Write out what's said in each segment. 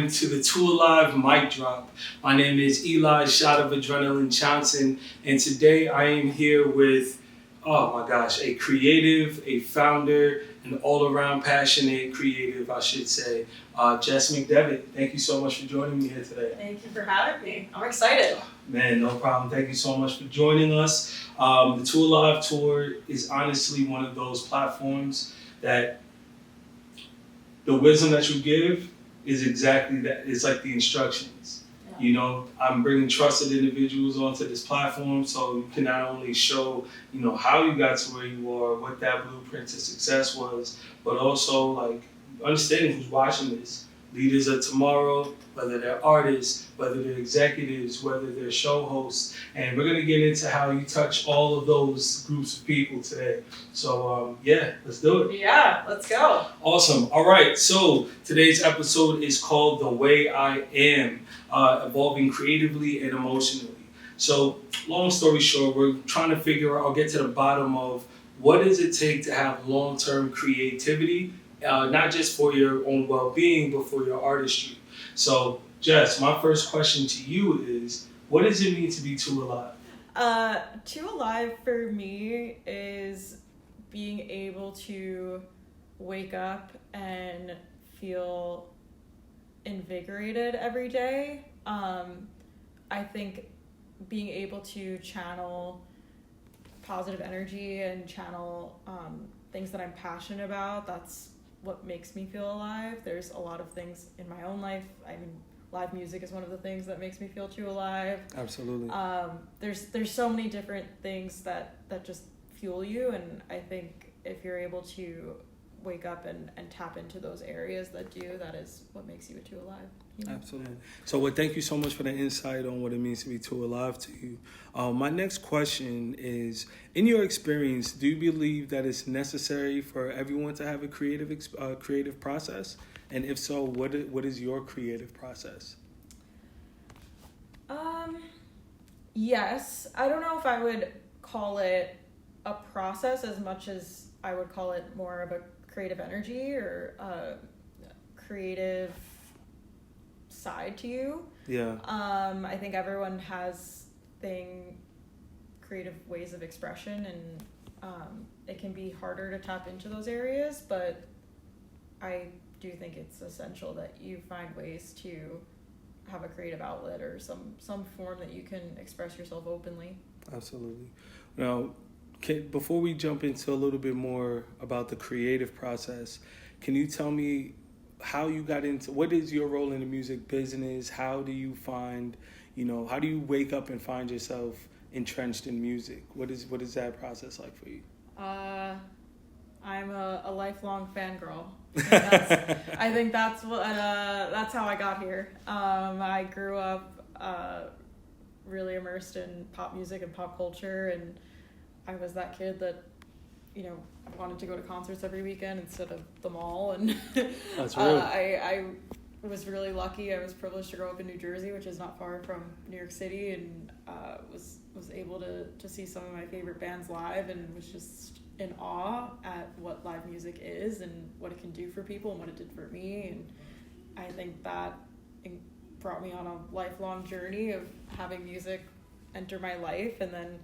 time to the Two Alive mic drop. My name is Eli Shot of Adrenaline Johnson, and today I am here with, oh my gosh, a creative, a founder, an all-around passionate creative, I should say, Jess McDevitt. Thank you so much for joining me here today. Thank you for having me. I'm excited. Man, no problem. Thank you so much for joining us. The Two Alive Tour is honestly one of those platforms that the wisdom that you give is exactly that. It's like the instructions. Yeah. You know, I'm bringing trusted individuals onto this platform so you can not only show, you know, how you got to where you are, what that blueprint to success was, but also like understanding who's watching this. Leaders of tomorrow, whether they're artists, whether they're executives, whether they're show hosts. And we're going to get into how you touch all of those groups of people today. So, let's do it. Yeah, let's go. Awesome. All right. So today's episode is called The Way I Am, Evolving Creatively and Emotionally. So long story short, we're trying to figure out, or get to the bottom of what does it take to have long-term creativity, not just for your own well-being, but for your artistry. So, Jess, my first question to you is, what does it mean to be Two Alive? Two Alive for me is being able to wake up and feel invigorated every day. I think being able to channel positive energy and channel things that I'm passionate about, that's what makes me feel alive. There's a lot of things in my own life. I mean, live music is one of the things that makes me feel too alive. Absolutely. There's so many different things that just fuel you, and I think if you're able to wake up and tap into those areas that is what makes you a Two Alive. You know? Absolutely. So, thank you so much for the insight on what it means to be Two Alive to you. My next question is, in your experience, do you believe that it's necessary for everyone to have a creative process? And if so, what is your creative process? Yes. I don't know if I would call it a process as much as I would call it more of a creative energy or a creative side to you. Yeah. I think everyone has creative ways of expression, and it can be harder to tap into those areas, but I do think it's essential that you find ways to have a creative outlet or some form that you can express yourself openly. Absolutely. Now, before we jump into a little bit more about the creative process, can you tell me how you got into, what is your role in the music business? How do you how do you wake up and find yourself entrenched in music? What is that process like for you? I'm a lifelong fangirl. I think that's how I got here. I grew up really immersed in pop music and pop culture, and I was that kid that, wanted to go to concerts every weekend instead of the mall. And that's real. I was really lucky. I was privileged to grow up in New Jersey, which is not far from New York City, and was able to see some of my favorite bands live, and was just in awe at what live music is and what it can do for people and what it did for me. And I think that brought me on a lifelong journey of having music enter my life, and then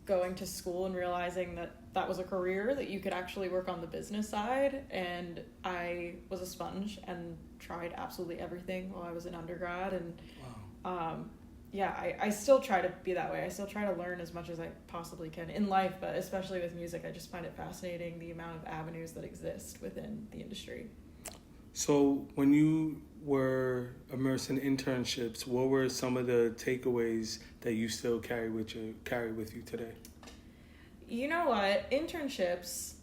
going to school and realizing that was a career that you could actually work on the business side. And I was a sponge and tried absolutely everything while I was in undergrad. And wow. I still try to be that way. I still try to learn as much as I possibly can in life, but especially with music, I just find it fascinating the amount of avenues that exist within the industry. So when you were immersed in internships, what were some of the takeaways that you still carry with you today? You know what? Internships,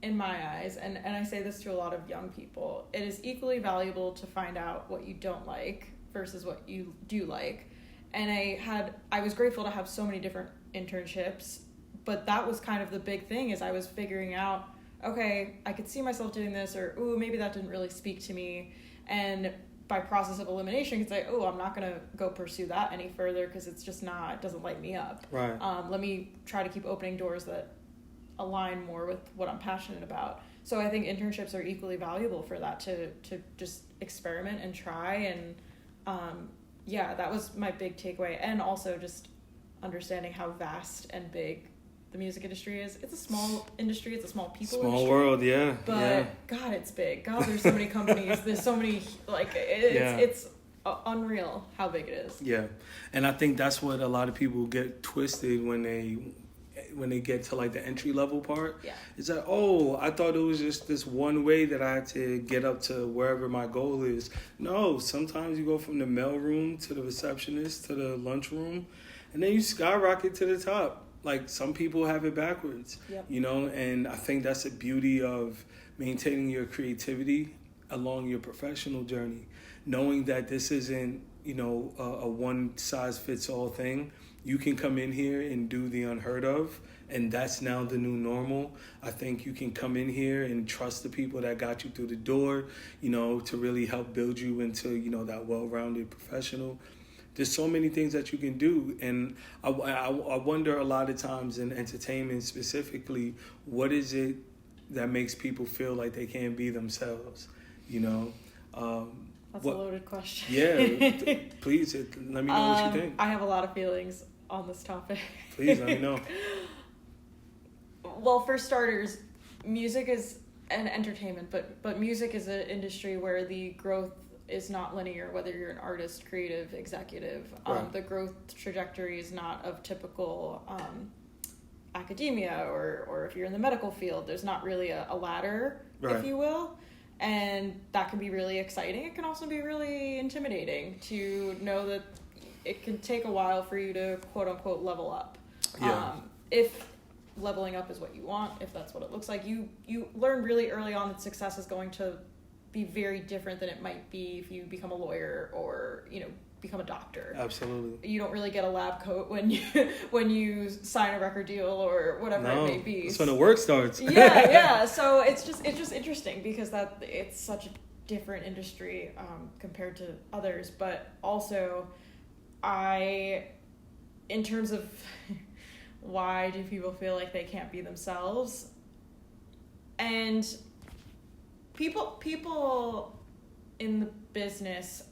in my eyes, and I say this to a lot of young people, it is equally valuable to find out what you don't like versus what you do like. And I was grateful to have so many different internships, but that was kind of the big thing, is I was figuring out, okay, I could see myself doing this, or, ooh, maybe that didn't really speak to me. And by process of elimination, you can say, oh, I'm not going to go pursue that any further because it doesn't light me up. Right. Let me try to keep opening doors that align more with what I'm passionate about. So I think internships are equally valuable for that, to just experiment and try. And that was my big takeaway. And also just understanding how vast and big the music industry is. It's a small industry. It's a small industry. World, yeah. But God, it's big. God, there's so many companies. There's so many, it's unreal how big it is. Yeah. And I think that's what a lot of people get twisted when they get to like the entry level part. Yeah. It's like, oh, I thought it was just this one way that I had to get up to wherever my goal is. No, sometimes you go from the mailroom to the receptionist to the lunchroom, and then you skyrocket to the top. Like, some people have it backwards, Yep. And I think that's the beauty of maintaining your creativity along your professional journey, knowing that this isn't, a one-size-fits-all thing. You can come in here and do the unheard of, and that's now the new normal. I think you can come in here and trust the people that got you through the door, to really help build you into, that well-rounded professional. There's so many things that you can do, and I wonder a lot of times in entertainment specifically, what is it that makes people feel like they can't be themselves? That's a loaded question. Yeah, please let me know what you think. I have a lot of feelings on this topic. Please let me know. Well, for starters, music is an entertainment, but music is an industry where the growth is not linear, whether you're an artist, creative, executive. Right. The growth trajectory is not of typical academia, or if you're in the medical field, there's not really a ladder, right. if you will. And that can be really exciting. It can also be really intimidating to know that it can take a while for you to quote unquote level up. Yeah. If leveling up is what you want, if that's what it looks like, you learn really early on that success is going to be very different than it might be if you become a lawyer or become a doctor. Absolutely. You don't really get a lab coat when you sign a record deal or whatever it may be. That's when the work starts. Yeah. So it's just interesting because it's such a different industry compared to others. But also, in terms of why do people feel like they can't be themselves, and people in the business,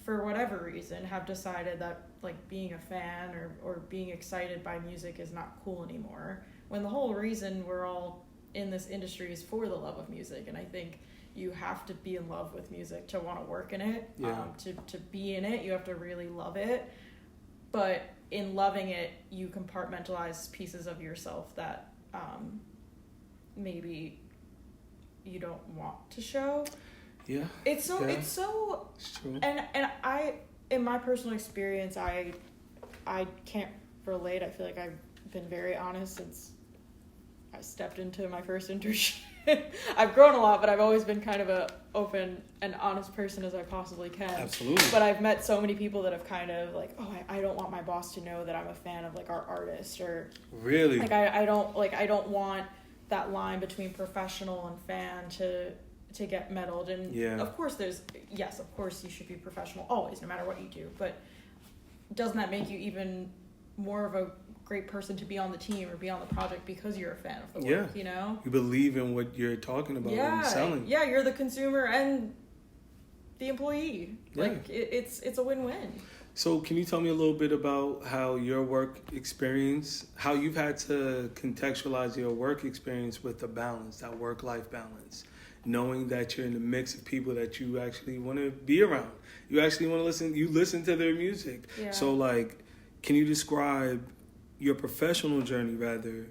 for whatever reason, have decided that like being a fan or being excited by music is not cool anymore, when the whole reason we're all in this industry is for the love of music. And I think you have to be in love with music to want to work in it. Yeah. To be in it, you have to really love it. But in loving it, you compartmentalize pieces of yourself that maybe you don't want to show. Yeah. It's so It's true. and I, in my personal experience, I can't relate. I feel like I've been very honest since I stepped into my first internship. I've grown a lot, but I've always been kind of a open and honest person as I possibly can. Absolutely. But I've met so many people that have kind of like, oh, I don't want my boss to know that I'm a fan of like our artist, or really, like I don't want that line between professional and fan to get meddled. And of course of course you should be professional always, no matter what you do, but doesn't that make you even more of a great person to be on the team or be on the project because you're a fan of the work? You believe in what you're talking about and selling. You're the consumer and the employee. Like it's a win-win. So can you tell me a little bit about how your work experience, how you've had to contextualize your work experience with the balance, that work-life balance, knowing that you're in the mix of people that you actually want to be around. You actually want to listen to their music. Yeah. So like, can you describe your professional journey rather,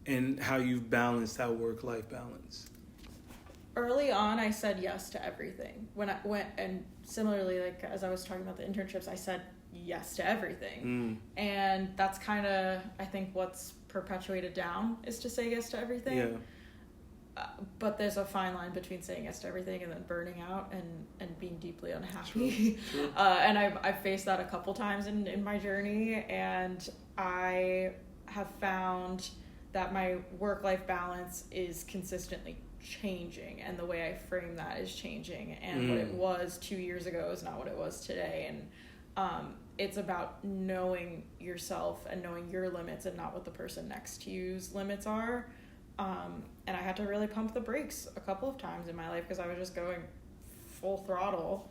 and how you've balanced that work-life balance? Early on, I said yes to everything. When I went, and similarly, like as I was talking about the internships, I said yes to everything. And that's kind of, I think, what's perpetuated down is to say yes to everything. Yeah. But there's a fine line between saying yes to everything and then burning out and being deeply unhappy. True. And I've faced that a couple times in my journey, and I have found that my work-life balance is consistently changing, and the way I frame that is changing, and what it was 2 years ago is not what it was today. And it's about knowing yourself and knowing your limits and not what the person next to you's limits are. And I had to really pump the brakes a couple of times in my life because I was just going full throttle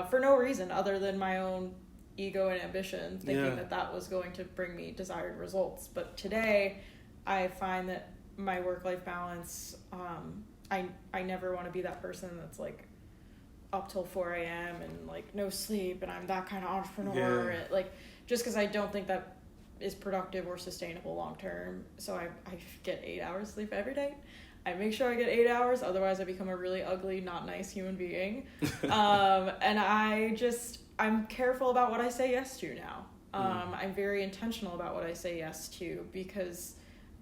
for no reason other than my own ego and ambition, thinking that was going to bring me desired results. But today, I find that my work-life balance, I never want to be that person that's like up till 4 a.m. and like no sleep, and I'm that kind of entrepreneur. Like, just because I don't think that is productive or sustainable long term. So I get 8 hours sleep every day. I make sure I get 8 hours, otherwise I become a really ugly, not nice human being. And I'm careful about what I say yes to now. I'm very intentional about what I say yes to because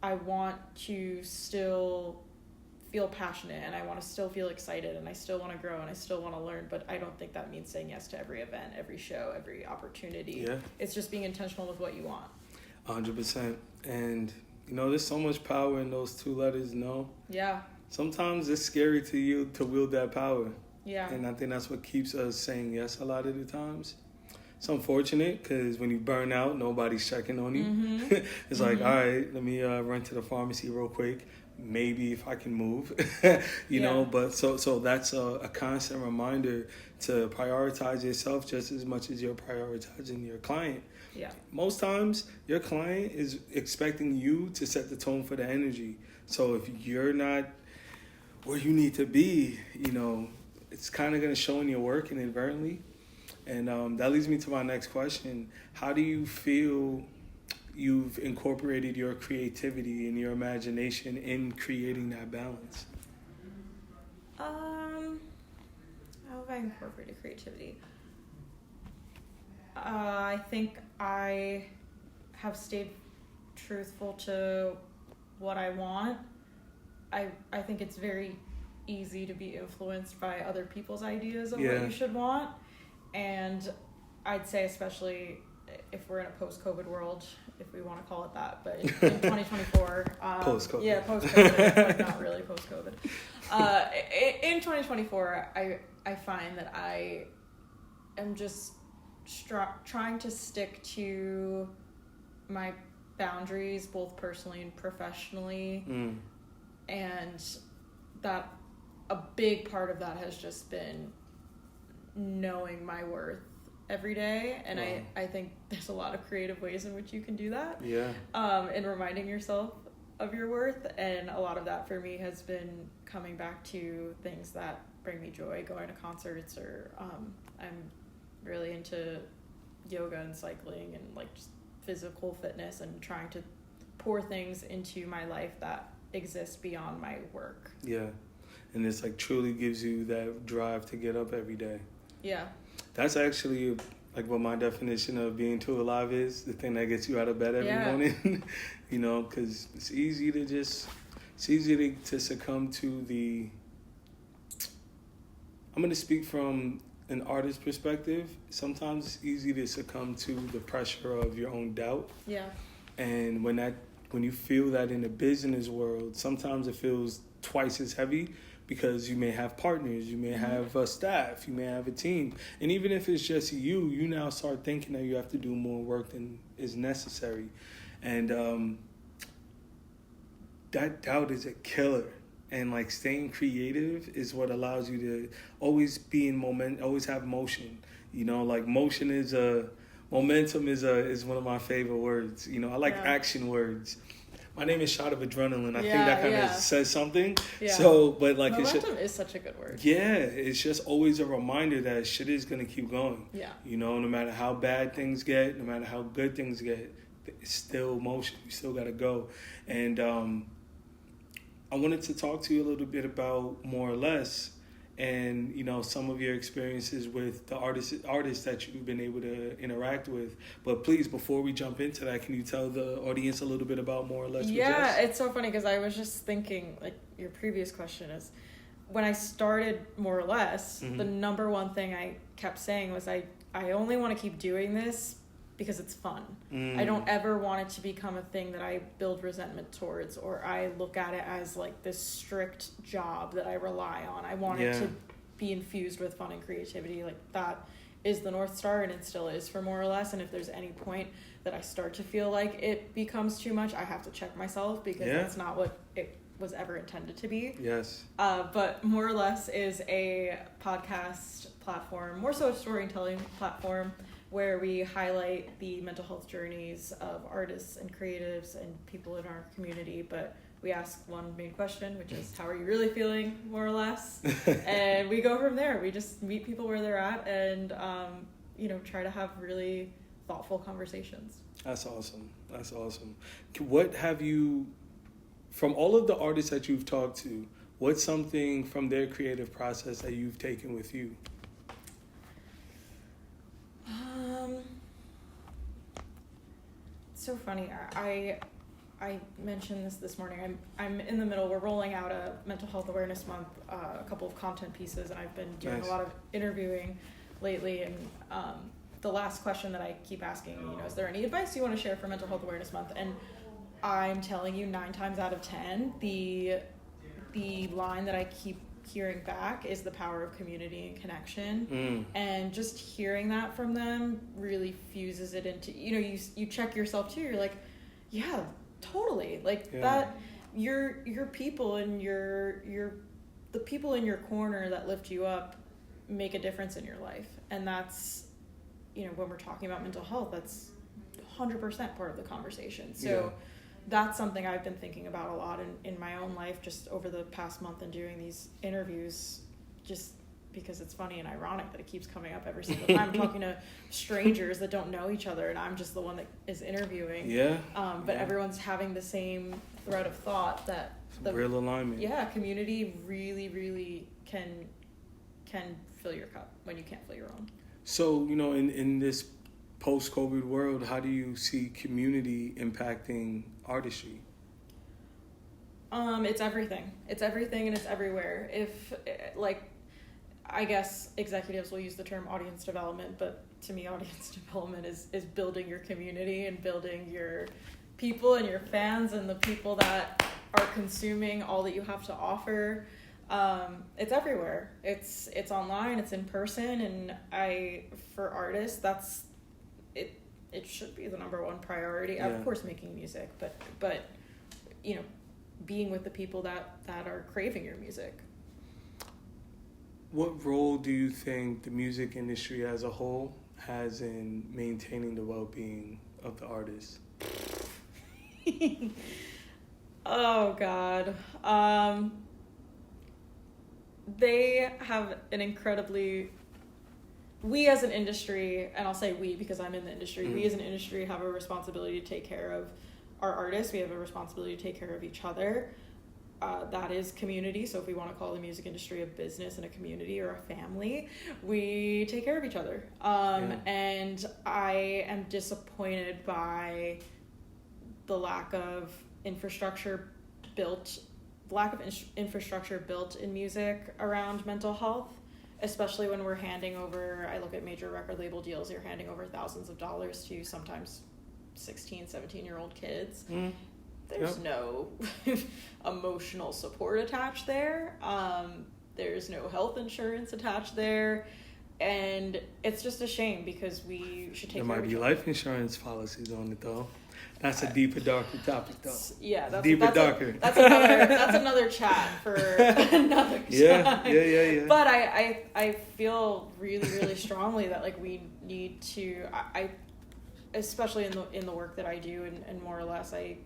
I want to still feel passionate and I want to still feel excited and I still want to grow and I still want to learn, but I don't think that means saying yes to every event, every show, every opportunity. It's just being intentional with what you want. 100%. And there's so much power in those two letters, no? Yeah. Sometimes it's scary to you to wield that power. Yeah. And I think that's what keeps us saying yes a lot of the times. It's unfortunate because when you burn out, nobody's checking on you. It's like, all right, let me run to the pharmacy real quick. Maybe if I can move, you know, but so that's a constant reminder to prioritize yourself just as much as you're prioritizing your client. Yeah. Most times your client is expecting you to set the tone for the energy. So if you're not where you need to be, it's kind of going to show in your work inadvertently. And that leads me to my next question. How do you feel you've incorporated your creativity and your imagination in creating that balance? How have I incorporated creativity? I think I have stayed truthful to what I want. I think it's very easy to be influenced by other people's ideas of what you should want. And I'd say especially if we're in a post-COVID world, if we want to call it that, but in 2024... post-COVID. Yeah, post-COVID. It's like not really post-COVID. In 2024, I find that I am just trying to stick to my boundaries, both personally and professionally. And that a big part of that has just been knowing my worth every day, and I think there's a lot of creative ways in which you can do that. And reminding yourself of your worth, and a lot of that for me has been coming back to things that bring me joy, going to concerts, or I'm really into yoga and cycling and like just physical fitness and trying to pour things into my life that exist beyond my work. And it's like truly gives you that drive to get up every day. That's actually like what my definition of being too alive is, the thing that gets you out of bed every morning. Because it's easy to succumb to I'm going to speak from an artist's perspective. Sometimes it's easy to succumb to the pressure of your own doubt. And when you feel that in the business world, sometimes it feels twice as heavy, because you may have partners, you may have a staff, you may have a team. And even if it's just you now start thinking that you have to do more work than is necessary. And that doubt is a killer. And like staying creative is what allows you to always be in moment, always have motion. Like momentum is one of my favorite words. I like action words. My name is Shot of Adrenaline. I think that kind of says something. So, but like momentum is such a good word. It's just always a reminder that shit is gonna keep going. No matter how bad things get, no matter how good things get, it's still motion. You still gotta go. And I wanted to talk to you a little bit about More or Less, and some of your experiences with the artists that you've been able to interact with. But please, before we jump into that, can you tell the audience a little bit about More or Less? It's so funny because I was just thinking, like your previous question is, when I started More or Less, the number one thing I kept saying was I only want to keep doing this because it's fun. I don't ever want it to become a thing that I build resentment towards, or I look at it as like this strict job that I rely on. I want it to be infused with fun and creativity. Like that is the North Star, and it still is for More or Less. And if there's any point that I start to feel like it becomes too much, I have to check myself, because that's not what it was ever intended to be. Yes. But More or Less is a podcast platform, more so a storytelling platform, where we highlight the mental health journeys of artists and creatives and people in our community. But we ask one main question, which is, how are you really feeling, more or less? And we go from there. We just meet people where they're at and, try to have really thoughtful conversations. That's awesome. That's awesome. What have you, from all of the artists that you've talked to, what's something from their creative process that you've taken with you? It's so funny. I mentioned this morning. I'm in the middle. We're rolling out a Mental Health Awareness Month, a couple of content pieces, and I've been doing Nice. a lot of interviewing lately. And the last question that I keep asking, is there any advice you want to share for Mental Health Awareness Month? And I'm telling you, 9 times out of 10, the line that I keep hearing back is the power of community and connection. And just hearing that from them really fuses it into, you check yourself too. You're like, yeah, totally. Like that, your people and the people in your corner that lift you up make a difference in your life. And that's, when we're talking about mental health, that's 100% part of the conversation. So that's something I've been thinking about a lot in my own life just over the past month and doing these interviews, just because it's funny and ironic that it keeps coming up every single time. I'm talking to strangers that don't know each other, and I'm just the one that is interviewing. But everyone's having the same thread of thought that the real alignment. Community really, really can fill your cup when you can't fill your own. So, in this post-COVID world, how do you see community impacting artistry? It's everything. It's everything and it's everywhere. If, I guess executives will use the term audience development, but to me, audience development is building your community and building your people and your fans and the people that are consuming all that you have to offer. It's everywhere. It's online, it's in person, and for artists, that's it. It should be the number one priority. Of course, making music, but being with the people that are craving your music. What role do you think the music industry as a whole has in maintaining the well-being of the artist? Oh God. They have an incredibly, we as an industry, and I'll say we because I'm in the industry, we as an industry have a responsibility to take care of our artists. We have a responsibility to take care of each other. That is community. So if we want to call the music industry a business and a community or a family, we take care of each other. And I am disappointed by the lack of infrastructure built in music around mental health, especially when we're handing over, I look at major record label deals, you're handing over thousands of dollars to sometimes 16, 17-year-old kids. There's no emotional support attached there. There's no health insurance attached there. And it's just a shame because we should take care of each other. There might be life insurance policies on it, though. That's a deeper, darker topic, though. That's another chat for another time. Yeah. But I feel really, really strongly that we need to. I especially in the work that I do, and more or less, I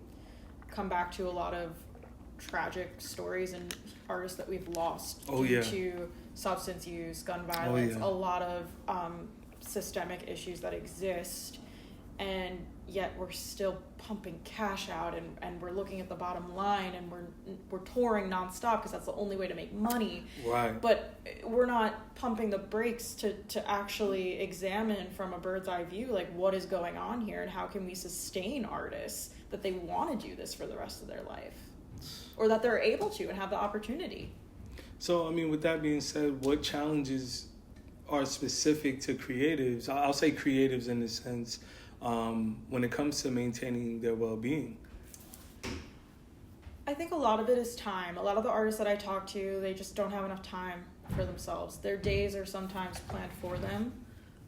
come back to a lot of tragic stories and artists that we've lost due to substance use, gun violence, a lot of systemic issues that exist, and yet we're still pumping cash out and we're looking at the bottom line and we're touring nonstop because that's the only way to make money. Right. But we're not pumping the brakes to actually examine from a bird's eye view what is going on here and how can we sustain artists that they want to do this for the rest of their life, or that they're able to and have the opportunity. So, with that being said, what challenges are specific to creatives? I'll say creatives in the sense when it comes to maintaining their well-being. I think a lot of it is time. A lot of the artists that I talk to, they just don't have enough time for themselves. Their days are sometimes planned for them.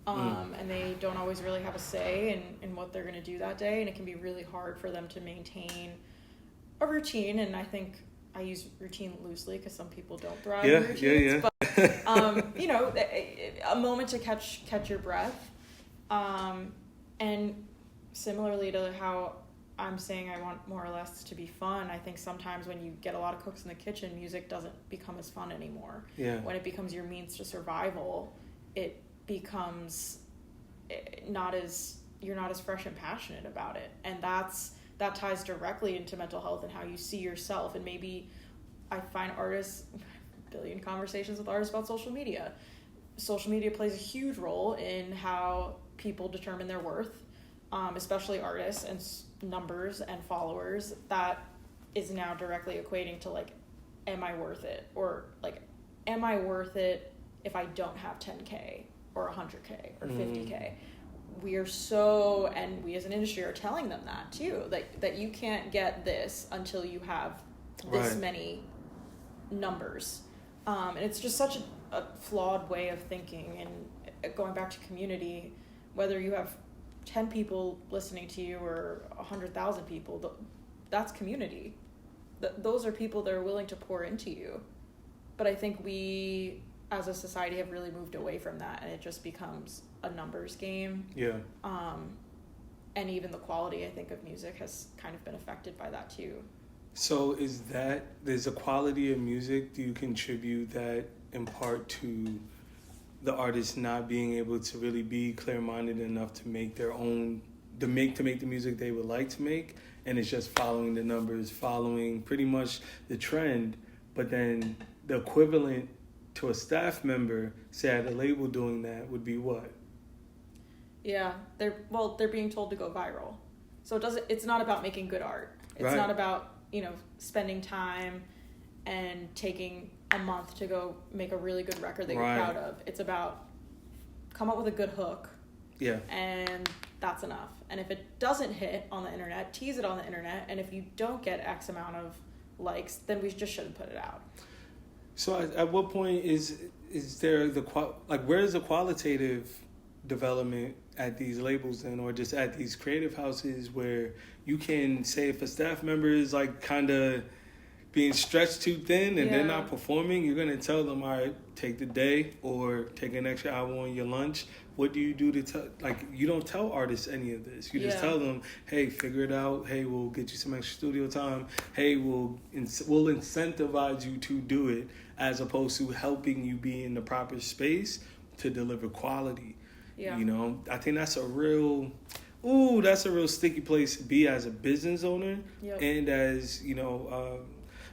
And they don't always really have a say in what they're going to do that day, and it can be really hard for them to maintain a routine. And I think I use routine loosely because some people don't thrive Yeah, in routines. yeah. But you know, a moment to catch your breath, and similarly to how I'm saying I want more or less to be fun, I think sometimes when you get a lot of cooks in the kitchen, music doesn't become as fun anymore. Yeah. When it becomes your means to survival, it becomes you're not as fresh and passionate about it, and that ties directly into mental health and how you see yourself. And maybe I find artists, a billion conversations with artists about social media. Social media plays a huge role in how people determine their worth, especially artists, and numbers and followers. That is now directly equating to like, am I worth it? Or like, am I worth it if I don't have 10K or 100K or 50K? We are so, and we as an industry are telling them that too, that you can't get this until you have this many numbers. And it's just such a flawed way of thinking. And going back to community, whether you have 10 people listening to you or 100,000 people, that's community. Those are people that are willing to pour into you. But I think we as a society have really moved away from that, and it just becomes a numbers game. Yeah. And even the quality, I think, of music has kind of been affected by that too. So there's a quality of music, do you contribute that in part to the artist not being able to really be clear-minded enough to make their own, to make the music they would like to make, and it's just following the numbers, following pretty much the trend, but then the equivalent to a staff member, say at a label doing that, would be what? Yeah, they're being told to go viral. So it's not about making good art. It's not about, spending time and taking a month to go make a really good record that you're proud of. It's about come up with a good hook. Yeah. And that's enough. And if it doesn't hit on the internet, tease it on the internet. And if you don't get X amount of likes, then we just shouldn't put it out. So at what point is there where is the qualitative development at these labels then, or just at these creative houses, where you can say if a staff member is like kind of being stretched too thin and they're not performing, you're going to tell them, all right, take the day or take an extra hour on your lunch. What do you do to tell, you don't tell artists any of this. You just tell them, hey, figure it out. Hey, we'll get you some extra studio time. Hey, we'll incentivize you to do it, as opposed to helping you be in the proper space to deliver quality. Yeah. I think that's a real sticky place to be as a business owner and as,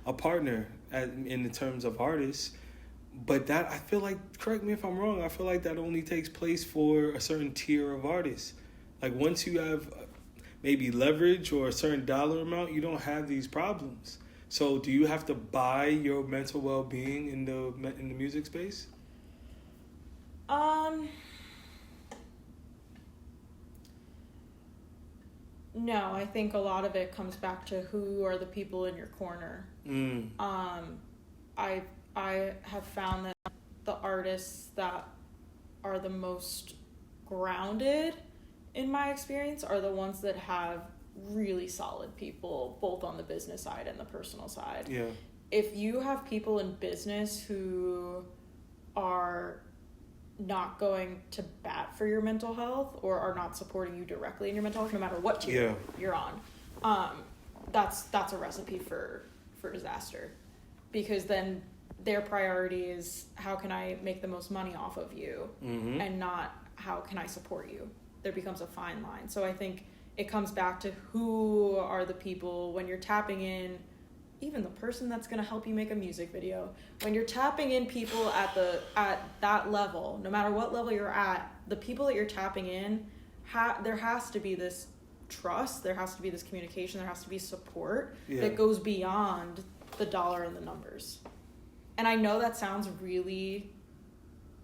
a partner in the terms of artists. But that, I feel like, correct me if I'm wrong, I feel like that only takes place for a certain tier of artists. Like once you have maybe leverage or a certain dollar amount, you don't have these problems. So do you have to buy your mental well-being in the music space? No, I think a lot of it comes back to who are the people in your corner. I have found that the artists that are the most grounded, in my experience, are the ones that have really solid people, both on the business side and the personal side. Yeah. If you have people in business who are not going to bat for your mental health or are not supporting you directly in your mental health, no matter what tier you're on, that's a recipe for disaster, because then their priority is how can I make the most money off of you, and not how can I support you. There becomes a fine line. So I think it comes back to who are the people when you're tapping in, even the person that's going to help you make a music video. When you're tapping in people at that level, no matter what level you're at, the people that you're tapping in, there has to be this trust, there has to be this communication, there has to be support that goes beyond the dollar and the numbers. And I know that sounds really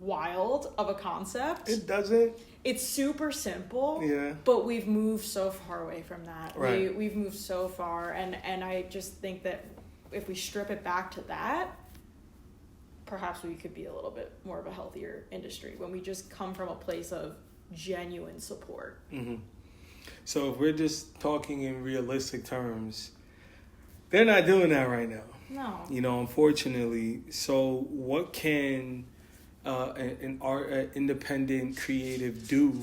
wild of a concept. It doesn't. It's super simple, but we've moved so far away from that. Right. We've moved so far, and I just think that if we strip it back to that, perhaps we could be a little bit more of a healthier industry when we just come from a place of genuine support. Mm-hmm. So if we're just talking in realistic terms, they're not doing that right now. No. You know, unfortunately. So what can an independent creative do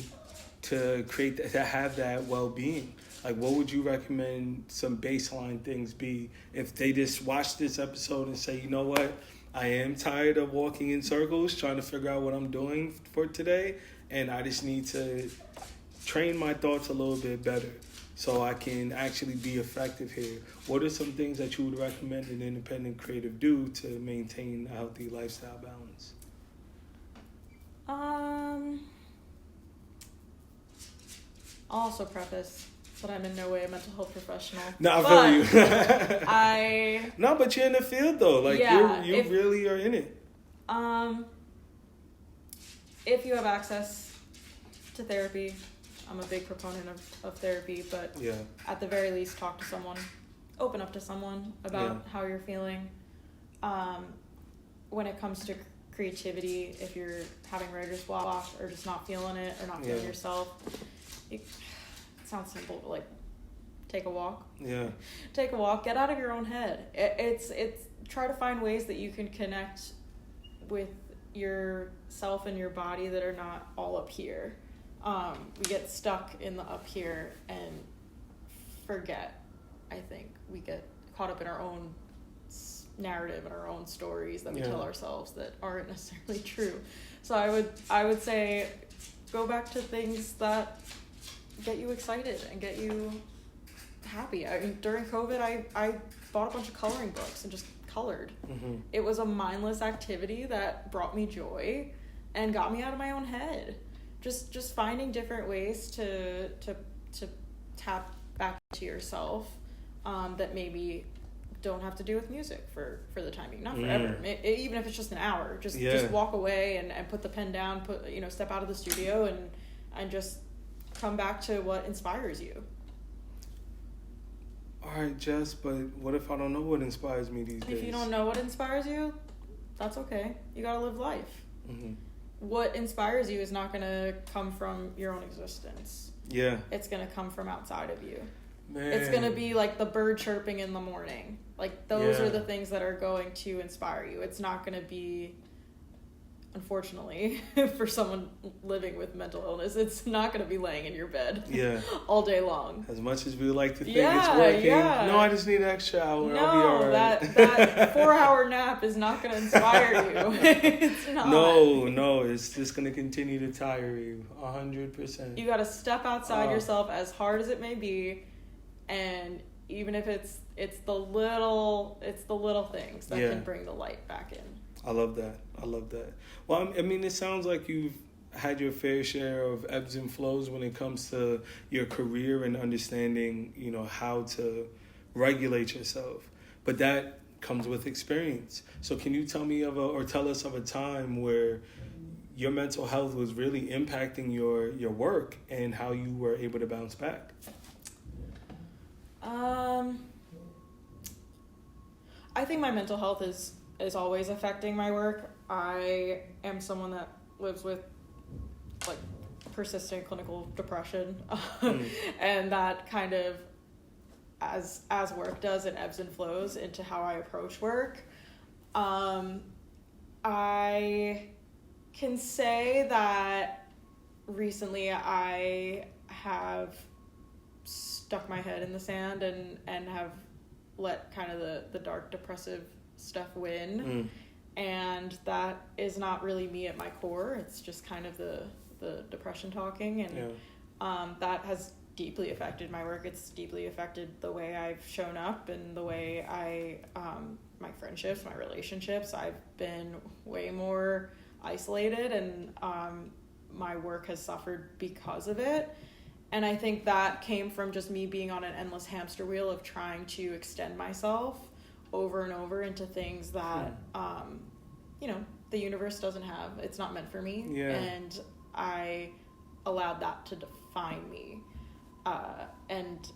to have that well-being? Like, what would you recommend some baseline things be if they just watch this episode and say, you know what, I am tired of walking in circles trying to figure out what I'm doing for today, and I just need to train my thoughts a little bit better so I can actually be effective here. What are some things that you would recommend an independent creative do to maintain a healthy lifestyle balance? I'll also preface that I'm in no way a mental health professional. No, I feel you. No, but you're in the field though. Like, you really are in it. If you have access to therapy, I'm a big proponent of therapy, but at the very least, talk to someone, open up to someone about how you're feeling. When it comes to creativity, if you're having writer's block or just not feeling it or not feeling yourself, it sounds simple, but like, take a walk. Yeah. Take a walk. Get out of your own head. It's try to find ways that you can connect with yourself and your body that are not all up here. We get stuck in the up here and forget. I think we get caught up in our own narrative and our own stories that we tell ourselves that aren't necessarily true. So I would say go back to things that get you excited and get you happy. I mean, during COVID, I bought a bunch of coloring books and just colored. Mm-hmm. It was a mindless activity that brought me joy and got me out of my own head. Just finding different ways to tap back to yourself that maybe don't have to do with music for the time being, not forever. Even if it's just an hour, just walk away and put the pen down, step out of the studio and just come back to what inspires you. All right, Jess, but what if I don't know what inspires me these days? If you don't know what inspires you, that's okay. You gotta live life. Mm-hmm. What inspires you is not gonna come from your own existence. Yeah. It's gonna come from outside of you. Man. It's gonna be like the bird chirping in the morning. Like, those are the things that are going to inspire you. It's not gonna be, unfortunately, for someone living with mental illness, it's not going to be laying in your bed all day long. As much as we like to think it's working, no, I just need an extra hour. No, I'll be all right. that 4-hour nap is not going to inspire you. It's not. No, it's just going to continue to tire you 100%. You got to step outside yourself, as hard as it may be, and even if it's the little things that can bring the light back in. I love that. Well, I mean, it sounds like you've had your fair share of ebbs and flows when it comes to your career and understanding, how to regulate yourself. But that comes with experience. So can you tell us of a time where your mental health was really impacting your work and how you were able to bounce back? I think my mental health is always affecting my work. I am someone that lives with like persistent clinical depression, and that kind of, as work does, it ebbs and flows into how I approach work. I can say that recently I have stuck my head in the sand and have let kind of the dark depressive stuff win, and that is not really me at my core. It's just kind of the depression talking, and that has deeply affected my work. It's deeply affected the way I've shown up and the way I my friendships, my relationships. I've been way more isolated, and my work has suffered because of it. And I think that came from just me being on an endless hamster wheel of trying to extend myself over and over into things that, the universe doesn't have. It's not meant for me. Yeah. And I allowed that to define me. And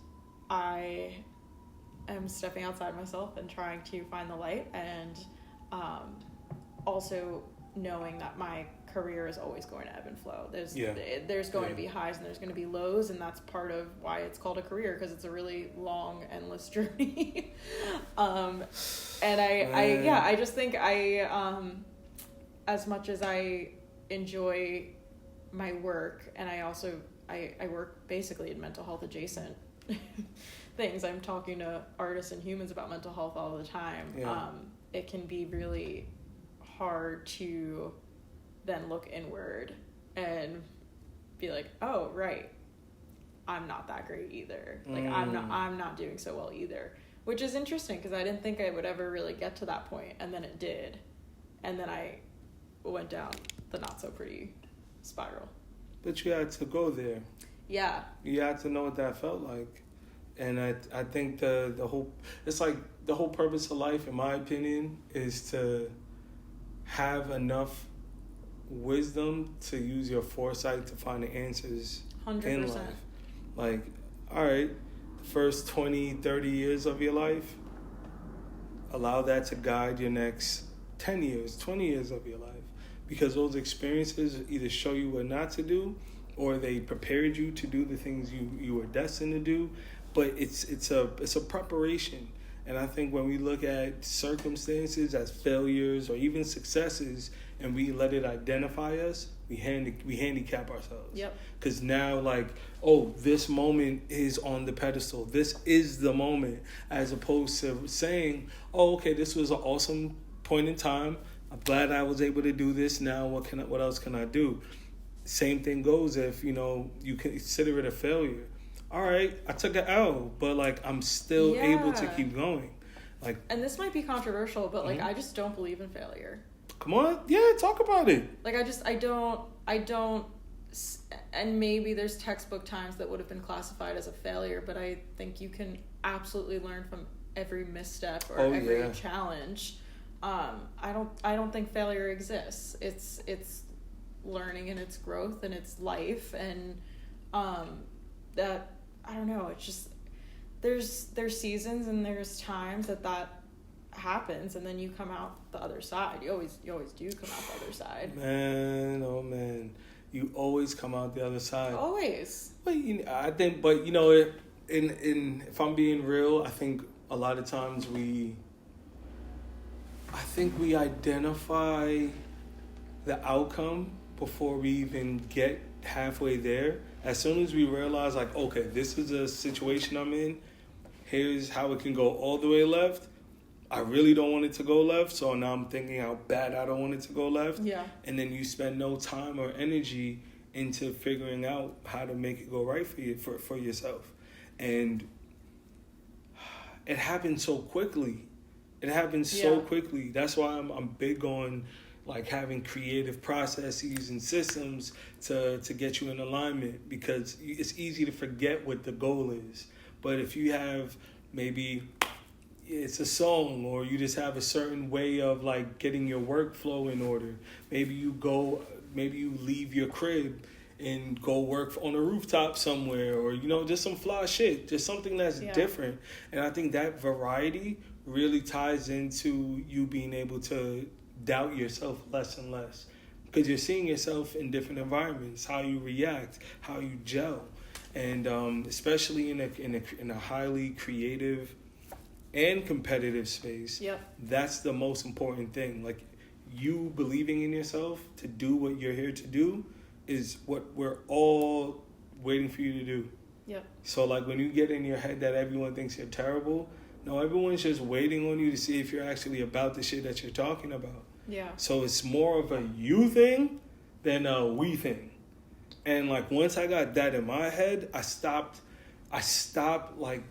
I am stepping outside myself and trying to find the light, and also knowing that my career is always going to ebb and flow. There's going to be highs and there's going to be lows, and that's part of why it's called a career, because it's a really long, endless journey. And I just think as much as I enjoy my work, and I also I work basically in mental health adjacent things. I'm talking to artists and humans about mental health all the time. It can be really hard to then look inward and be like, oh right, I'm not that great either. Like I'm not doing so well either, which is interesting because I didn't think I would ever really get to that point, and then it did, and then I went down the not so pretty spiral. But you had to go there. Yeah. You had to know what that felt like. And I think the whole purpose of life, in my opinion, is to have enough wisdom to use your foresight to find the answers 100%. in life. Like, all right, the first 20, 30 years of your life, allow that to guide your next 10 years, 20 years of your life. Because those experiences either show you what not to do, or they prepared you to do the things you were destined to do. But it's a preparation. And I think when we look at circumstances as failures or even successes, and we let it identify us, we handicap ourselves. Yep. Because now, like, oh, this moment is on the pedestal. This is the moment, as opposed to saying, oh, okay, this was an awesome point in time. I'm glad I was able to do this. Now, what else can I do? Same thing goes if, you consider it a failure. All right, I took an L, but like I'm still able to keep going. Like, and this might be controversial, but like I just don't believe in failure. Come on, talk about it. Like I don't, and maybe there's textbook times that would have been classified as a failure, but I think you can absolutely learn from every misstep or every challenge. I don't think failure exists. It's learning and it's growth and it's life, and that I don't know. It's just there's seasons and there's times that happens, and then you come out the other side. You always do come out the other side. Man, oh man, you always come out the other side. Always. But I think, if I'm being real, I think a lot of times we identify the outcome before we even get halfway there. As soon as we realize, like, okay, this is a situation I'm in, here's how it can go all the way left. I really don't want it to go left, so now I'm thinking how bad I don't want it to go left. Yeah. And then you spend no time or energy into figuring out how to make it go right for you, for yourself. And it happens so quickly. So quickly. That's why I'm big on like having creative processes and systems to get you in alignment, because it's easy to forget what the goal is. But if you have maybe it's a song, or you just have a certain way of like getting your workflow in order, maybe you leave your crib and go work on a rooftop somewhere, or just some fly shit, just something that's different. And I think that variety really ties into you being able to doubt yourself less and less, because you're seeing yourself in different environments, how you react, how you gel, and especially in a highly creative and competitive space. Yep. That's the most important thing. Like, you believing in yourself to do what you're here to do is what we're all waiting for you to do. Yep. So like when you get in your head that everyone thinks you're terrible, no, everyone's just waiting on you to see if you're actually about the shit that you're talking about. Yeah. So it's more of a you thing than a we thing. And like once I got that in my head, I stopped like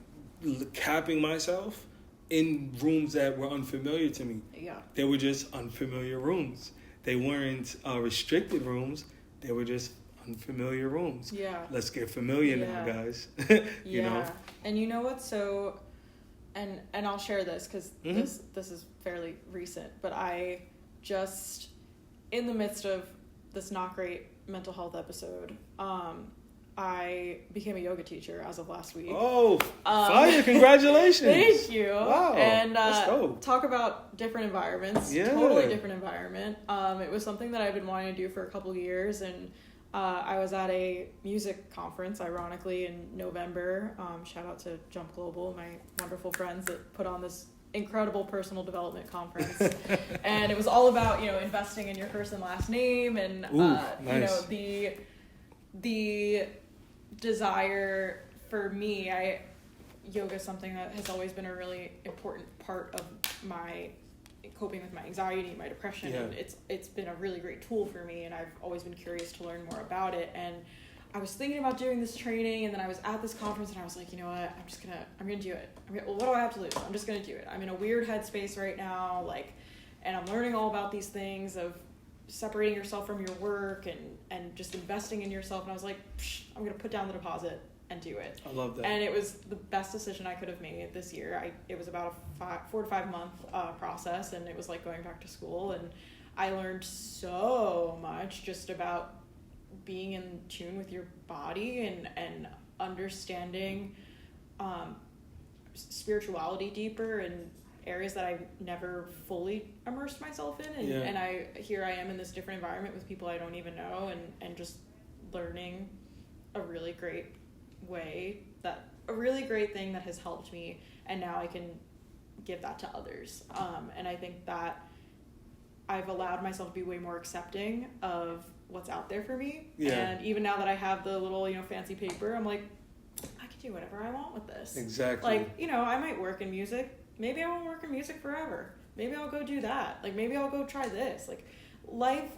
capping myself in rooms that were unfamiliar to me. Yeah. They were just unfamiliar rooms. They weren't restricted rooms. They were just unfamiliar rooms. Yeah. Let's get familiar now, guys. you know? And you know what? So, and I'll share this because this is fairly recent, but I just, in the midst of this not great mental health episode, I became a yoga teacher as of last week. Oh, fire! Congratulations! Thank you. Wow, and that's dope. Talk about different environments. Yeah. Totally different environment. It was something that I've been wanting to do for a couple of years, and I was at a music conference, ironically, in November. Shout out to Jump Global, my wonderful friends that put on this incredible personal development conference. And it was all about, investing in your first and last name, and nice. The desire for me, yoga is something that has always been a really important part of my coping with my anxiety, my depression, and it's been a really great tool for me, and I've always been curious to learn more about it. And I was thinking about doing this training, and then I was at this conference, and I was like, you know what, I'm gonna do it. What do I have to lose? I'm just gonna do it. I'm in a weird headspace right now, and I'm learning all about these things of separating yourself from your work and just investing in yourself. And I was like, I'm gonna put down the deposit and do it. I love that. And it was the best decision I could have made this year. It was about a 4 to 5 month process, and it was like going back to school, and I learned so much just about being in tune with your body and understanding spirituality deeper in areas that I've never fully immersed myself in, and here I am in this different environment with people I don't even know, and just learning a really great thing that has helped me, and now I can give that to others, and I think that I've allowed myself to be way more accepting of what's out there for me. And even now that I have the little fancy paper, I'm like, I can do whatever I want with this. Exactly. I might work in music. Maybe I won't work in music forever. Maybe I'll go do that. Maybe I'll go try this. Life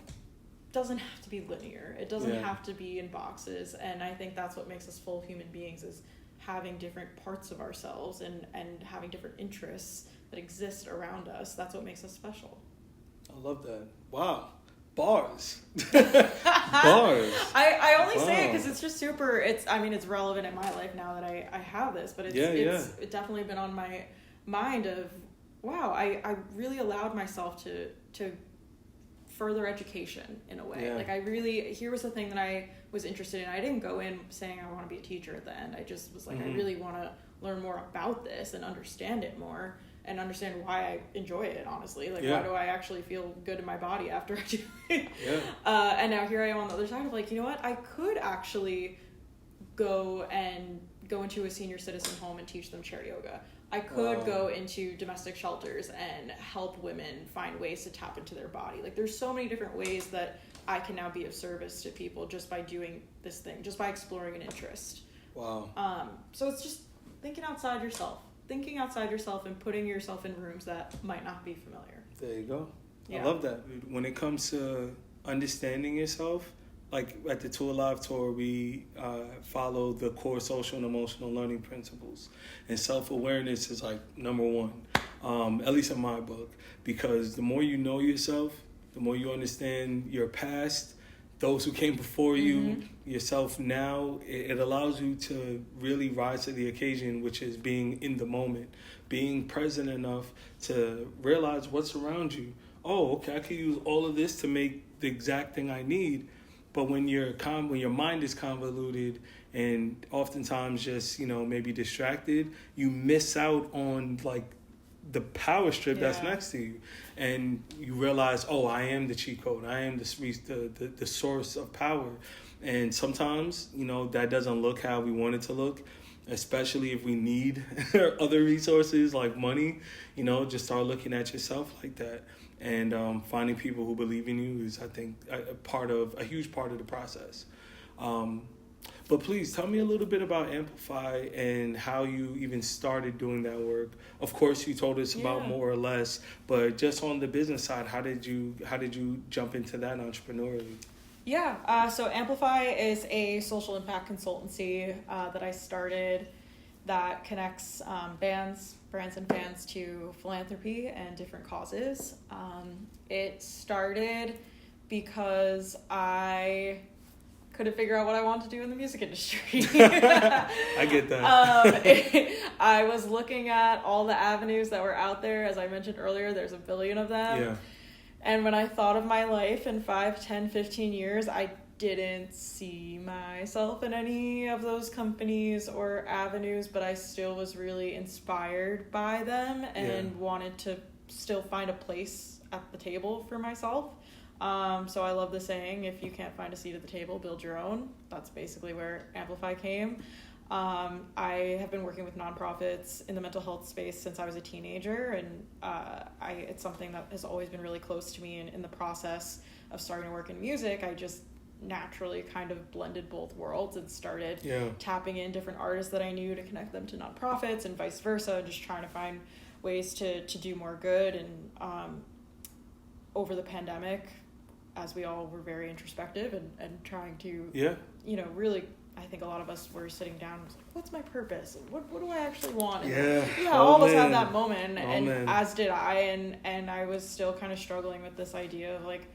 doesn't have to be linear. It doesn't have to be in boxes. And I think that's what makes us full human beings, is having different parts of ourselves and having different interests that exist around us. That's what makes us special. I love that. Wow. Bars. Bars. I only say it because it's just super, it's relevant in my life now that I have this, but it's definitely been on my mind of, wow, I really allowed myself to further education in a way. Here was the thing that I was interested in. I didn't go in saying I want to be a teacher at the end. I just was like, I really want to learn more about this and understand it more, and understand why I enjoy it, honestly. Why do I actually feel good in my body after I do it? And now here I am on the other side of you know what? I could actually go into a senior citizen home and teach them chair yoga. I could go into domestic shelters and help women find ways to tap into their body. There's so many different ways that I can now be of service to people just by doing this thing, just by exploring an interest. Wow. So it's just thinking outside yourself and putting yourself in rooms that might not be familiar. There you go. I love that. When it comes to understanding yourself, at the Tour Alive Tour, we follow the core social and emotional learning principles. And self-awareness is number one, at least in my book, because the more you know yourself, the more you understand your past, those who came before you, yourself now, it allows you to really rise to the occasion, which is being in the moment, being present enough to realize what's around you. Oh, okay, I can use all of this to make the exact thing I need. But when your mind is convoluted and oftentimes just, maybe distracted, you miss out on the power strip that's next to you, and you realize, oh, I am the cheat code. I am the source of power. And sometimes, that doesn't look how we want it to look, especially if we need other resources like money. Just start looking at yourself like that. And finding people who believe in you is, I think, a huge part of the process. But please tell me a little bit about Amplify and how you even started doing that work. Of course, you told us about more or less, but just on the business side, how did you jump into that entrepreneurially? Yeah, so Amplify is a social impact consultancy that I started that connects brands and fans to philanthropy and different causes. It started because I couldn't figure out what I wanted to do in the music industry. I get that. I was looking at all the avenues that were out there. As I mentioned earlier, there's a billion of them. Yeah. And when I thought of my life in 5, 10, 15 years, I didn't see myself in any of those companies or avenues, but I still was really inspired by them and wanted to still find a place at the table for myself. So I love the saying, if you can't find a seat at the table, build your own. That's basically where Amplify came. I have been working with nonprofits in the mental health space since I was a teenager, and it's something that has always been really close to me. And in the process of starting to work in music, I just naturally kind of blended both worlds and started tapping in different artists that I knew to connect them to nonprofits and vice versa, just trying to find ways to do more good. And over the pandemic, as we all were very introspective and trying to, really, I think a lot of us were sitting down and was like, what's my purpose? What do I actually want? And all of us had that moment, as did I, and I was still kind of struggling with this idea of like,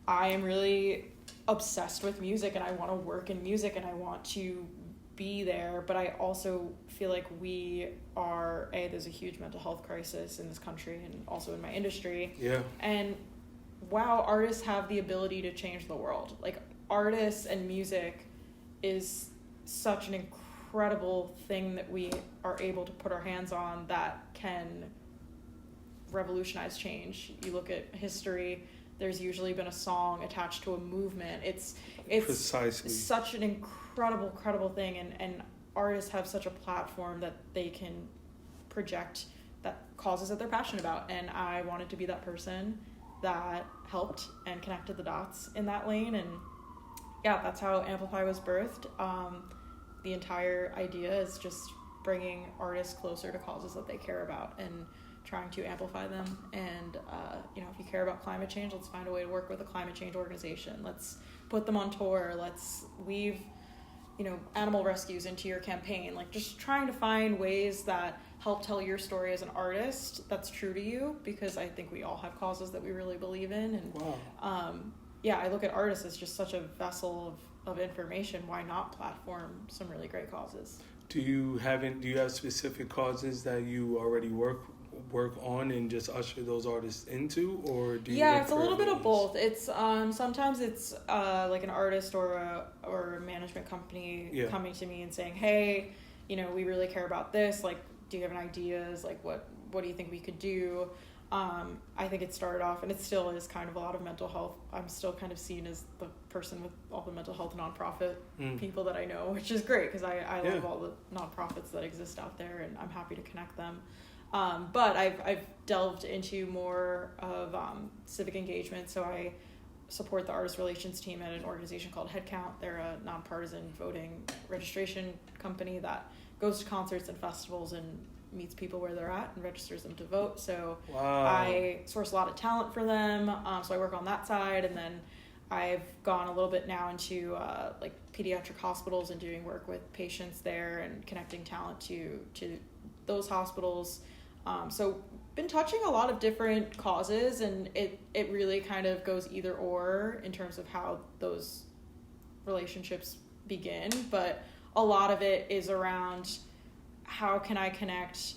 I am really obsessed with music and I want to work in music and I want to be there, but I also feel like there's a huge mental health crisis in this country and also in my industry. And wow, artists have the ability to change the world. Like, artists and music is such an incredible thing that we are able to put our hands on that can revolutionize change. You look at history, there's usually been a song attached to a movement. It's precisely such an incredible thing, and artists have such a platform that they can project that causes that they're passionate about, and I wanted to be that person that helped and connected the dots in that lane. And that's how Amplify was birthed. The entire idea is just bringing artists closer to causes that they care about and trying to amplify them. And if you care about climate change, let's find a way to work with a climate change organization. Let's put them on tour. Let's weave animal rescues into your campaign. Like, just trying to find ways that help tell your story as an artist that's true to you, because I think we all have causes that we really believe in. And I look at artists as just such a vessel of information. Why not platform some really great causes? Do you have specific causes that you already work on and just usher those artists into, or do you it's a little bit of both. It's sometimes it's like an artist or a management company coming to me and saying, hey, we really care about this, like, do you have any ideas, like what do you think we could do? I think it started off, and it still is kind of a lot of mental health. I'm still kind of seen as the person with all the mental health nonprofit people that I know, which is great because I love all the nonprofits that exist out there, and I'm happy to connect them. But I've delved into more of civic engagement, so I support the artist relations team at an organization called Headcount. They're a nonpartisan voting registration company that goes to concerts and festivals and meets people where they're at and registers them to vote. So I source a lot of talent for them, so I work on that side. And then I've gone a little bit now into like pediatric hospitals and doing work with patients there and connecting talent to those hospitals. So been touching a lot of different causes, and it really kind of goes either or in terms of how those relationships begin. But a lot of it is around how can I connect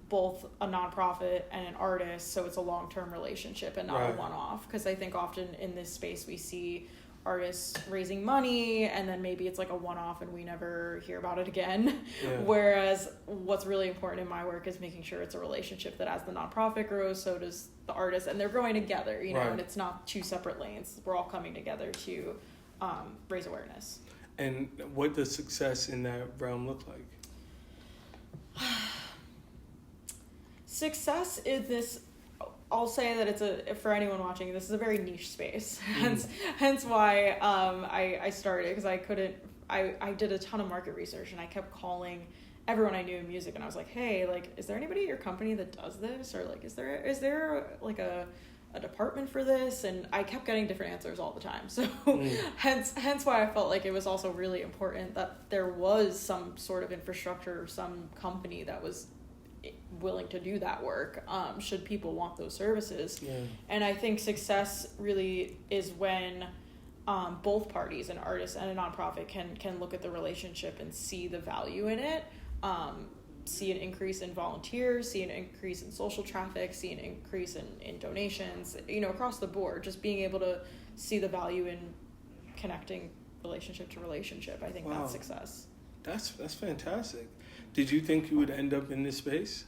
both a nonprofit and an artist so it's a long-term relationship and not a one-off. Because I think often in this space we see artists raising money and then maybe it's like a one-off and we never hear about it again. Whereas what's really important in my work is making sure it's a relationship that as the nonprofit grows, so does the artist, and they're growing together, and it's not two separate lanes. We're all coming together to raise awareness. And what does success in that realm look like? Success is this, I'll say that for anyone watching, this is a very niche space. Hence why I started, because I did a ton of market research and I kept calling everyone I knew in music, and I was like, hey, like, is there anybody at your company that does this? Or like, is there like a department for this? And I kept getting different answers all the time. So hence why I felt like it was also really important that there was some sort of infrastructure or some company that was willing to do that work, should people want those services. And I think success really is when both parties, an artist and a nonprofit, can look at the relationship and see the value in it, see an increase in volunteers, see an increase in social traffic, see an increase in donations, across the board. Just being able to see the value in connecting relationship to relationship. I think that's success. That's fantastic. Did you think you would end up in this space?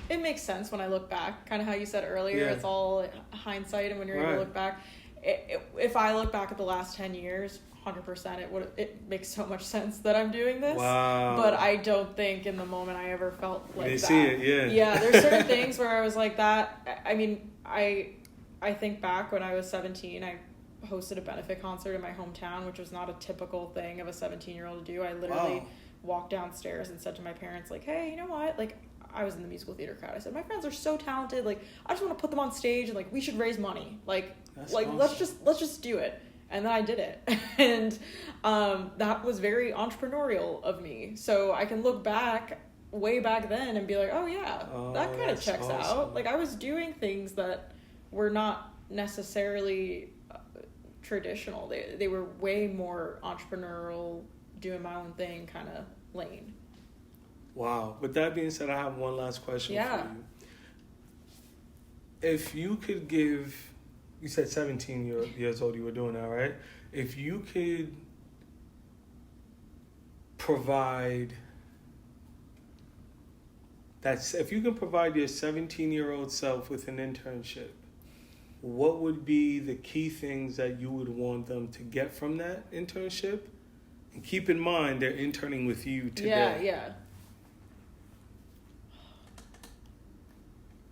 It makes sense when I look back, kind of how you said earlier, it's all hindsight, and when you're able to look back, if I look back at the last 10 years, 100%. It makes so much sense that I'm doing this. Wow. But I don't think in the moment I ever felt like that. See it, yeah. Yeah, there's certain things where I was like that. I mean, I think back when I was 17, I hosted a benefit concert in my hometown, which was not a typical thing of a 17-year-old to do. I literally walked downstairs and said to my parents, like, hey, you know what? Like, I was in the musical theater crowd. I said, my friends are so talented. Like, I just want to put them on stage and, like, we should raise money. Like, awesome. let's just do it. And then I did it. And that was very entrepreneurial of me. So I can look back way back then and be like, oh, yeah, that kind of checks out. Like, I was doing things that were not necessarily traditional. They were way more entrepreneurial, doing my own thing kind of lane. Wow. With that being said, I have one last question for you. If you could give, you said 17 years old you were doing that, right? If you could provide if you can provide your 17-year-old self with an internship, what would be the key things that you would want them to get from that internship? And keep in mind, they're interning with you today. Yeah.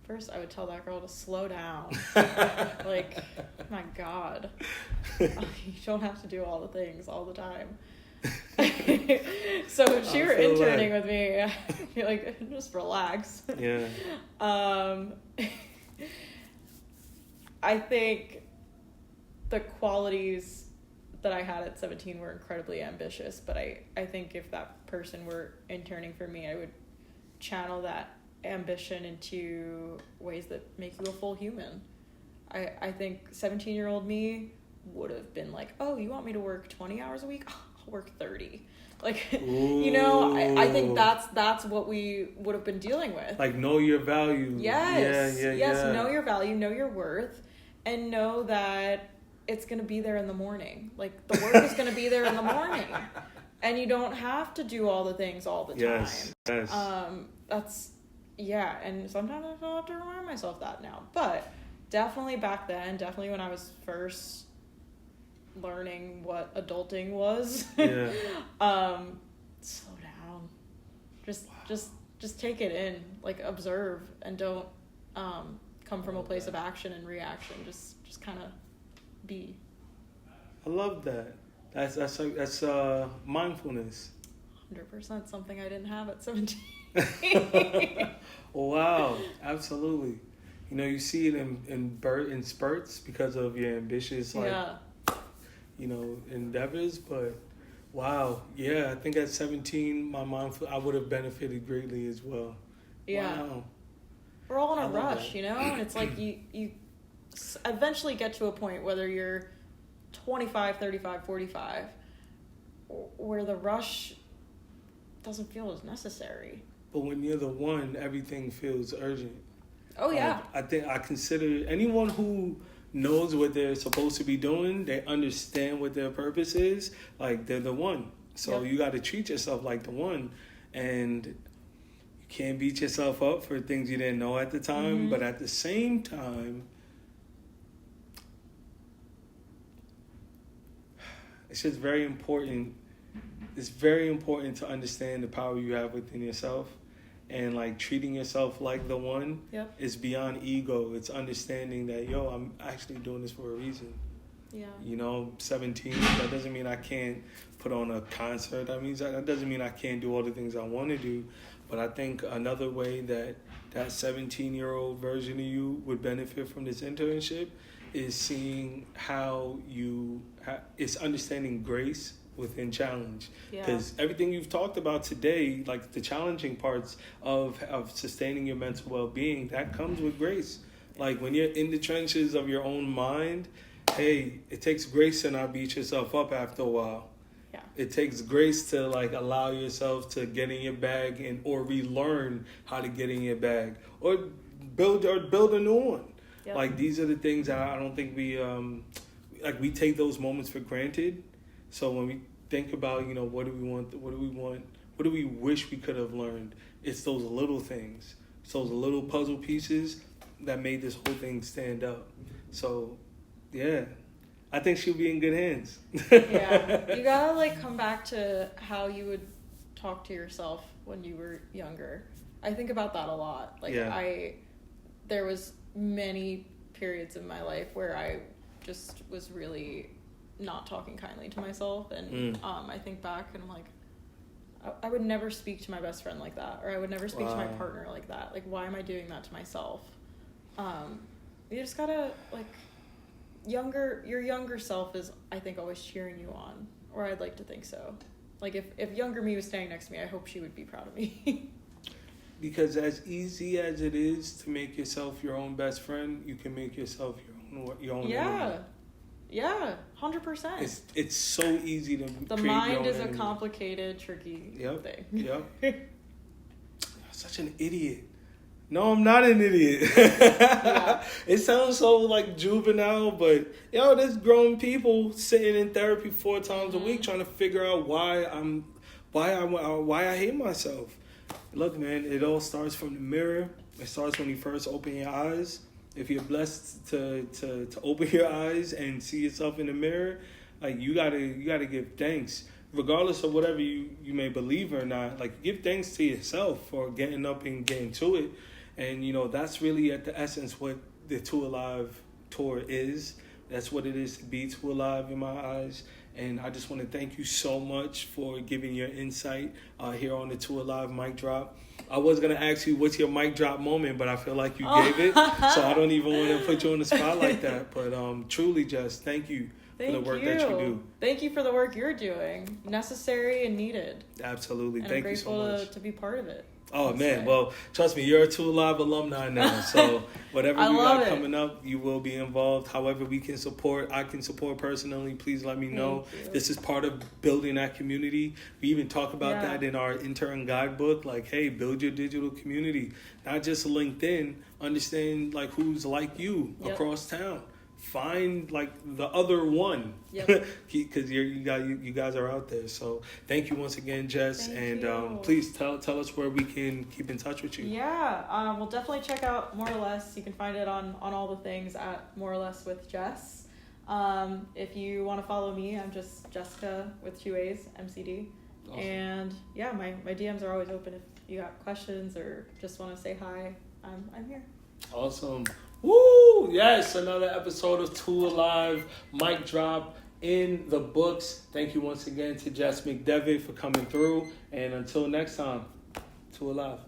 First, I would tell that girl to slow down. Like, my God. You don't have to do all the things all the time. So if she were interning with me, I'd be like, just relax. Yeah. I think the qualities that I had at 17 were incredibly ambitious, but I think if that person were interning for me, I would channel that ambition into ways that make you a full human. I think 17-year-old me would have been like, oh, you want me to work 20 hours a week? Oh, I'll work 30. Like, you know, I think that's what we would have been dealing with. Like, know your value. Yes. Yes, know your value, know your worth, and know that it's going to be there in the morning. Like, the work is going to be there in the morning. And you don't have to do all the things all the time. Yes. Yeah, and sometimes I still have to remind myself that now. But definitely back then, definitely when I was first learning what adulting was, slow down. Just take it in, like, observe, and don't come from a place of action and reaction. Just kind of be. I love that. That's mindfulness. 100% something I didn't have at 17. Wow, absolutely. You know, you see it in spurts because of your ambitious, endeavors. But wow, yeah, I think at 17, I would have benefited greatly as well. Yeah, wow. We're all in a rush, you know, and it's like you eventually get to a point, whether you're 25, 35, 45, where the rush doesn't feel as necessary. But when you're the one, everything feels urgent. Oh, yeah. I consider anyone who knows what they're supposed to be doing, they understand what their purpose is, like, they're the one. So you got to treat yourself like the one. And you can't beat yourself up for things you didn't know at the time. Mm-hmm. But at the same time, it's just very important. It's very important to understand the power you have within yourself, and, like, treating yourself like the one is beyond ego. It's understanding that, I'm actually doing this for a reason. Yeah. You know, 17, that doesn't mean I can't put on a concert. That doesn't mean I can't do all the things I want to do. But I think another way that 17-year-old version of you would benefit from this internship is seeing how it's understanding grace within challenge. Because everything you've talked about today, like the challenging parts of sustaining your mental well-being, that comes with grace. Like, when you're in the trenches of your own mind, hey, it takes grace to not beat yourself up after a while. Yeah. It takes grace to, like, allow yourself to get in your bag or relearn how to get in your bag, or build a new one. Yep. Like, these are the things that I don't think we take those moments for granted. So when we think about, what do we want, what do we wish we could have learned, it's those little things. It's those little puzzle pieces that made this whole thing stand up. So, yeah. I think she'll be in good hands. Yeah, you gotta like come back to how you would talk to yourself when you were younger. I think about that a lot. Like there was many periods in my life where I just was really not talking kindly to myself, and I think back and I'm like, I would never speak to my best friend like that, or I would never speak to my partner like that. Like, why am I doing that to myself? You just gotta, like, your younger self is, I think, always cheering you on, or I'd like to think so. Like, if younger me was standing next to me, I hope she would be proud of me. Because as easy as it is to make yourself your own best friend, you can make yourself your own enemy. Yeah, 100%. It's so easy to the create mind your own is enemy. A complicated, tricky thing. Yep. Such an idiot. No, I'm not an idiot. It sounds so like juvenile, but there's grown people sitting in therapy 4 times a week trying to figure out why I hate myself. Look, man, it all starts from the mirror. It starts when you first open your eyes. If you're blessed to open your eyes and see yourself in the mirror, like you gotta give thanks, regardless of whatever you may believe or not. Like, give thanks to yourself for getting up and getting to it, and that's really at the essence what the Too Alive tour is. That's what it is to be Too Alive in my eyes. And I just want to thank you so much for giving your insight here on the Too Alive mic drop. I was going to ask you what's your mic drop moment, but I feel like you gave it. So I don't even want to put you on the spot like that. But truly, Jess, thank you for the work that you do. Thank you for the work you're doing. Necessary and needed. Absolutely. And thank you so much. I'm grateful to be part of it. Oh, man. Well, trust me, you're a Too Alive alumni now. So whatever we got coming up, you will be involved. However we can support, I can support personally. Please let me know. This is part of building that community. We even talk about that in our intern guidebook. Like, hey, build your digital community. Not just LinkedIn. Understand, like, who's like you across town. Find like the other one, because you guys are out there. So thank you once again, Jess, please tell us where we can keep in touch with you. We'll definitely check out More or Less. You can find it on all the things at More or Less with Jess. If you want to follow me, I'm just Jessica with 2 A's, MCD. Awesome. And my DMs are always open if you got questions or just want to say hi. I'm here. Awesome. Woo! Yes, another episode of Too Alive mic drop in the books. Thank you once again to Jess McDevitt for coming through. And until next time, Too Alive.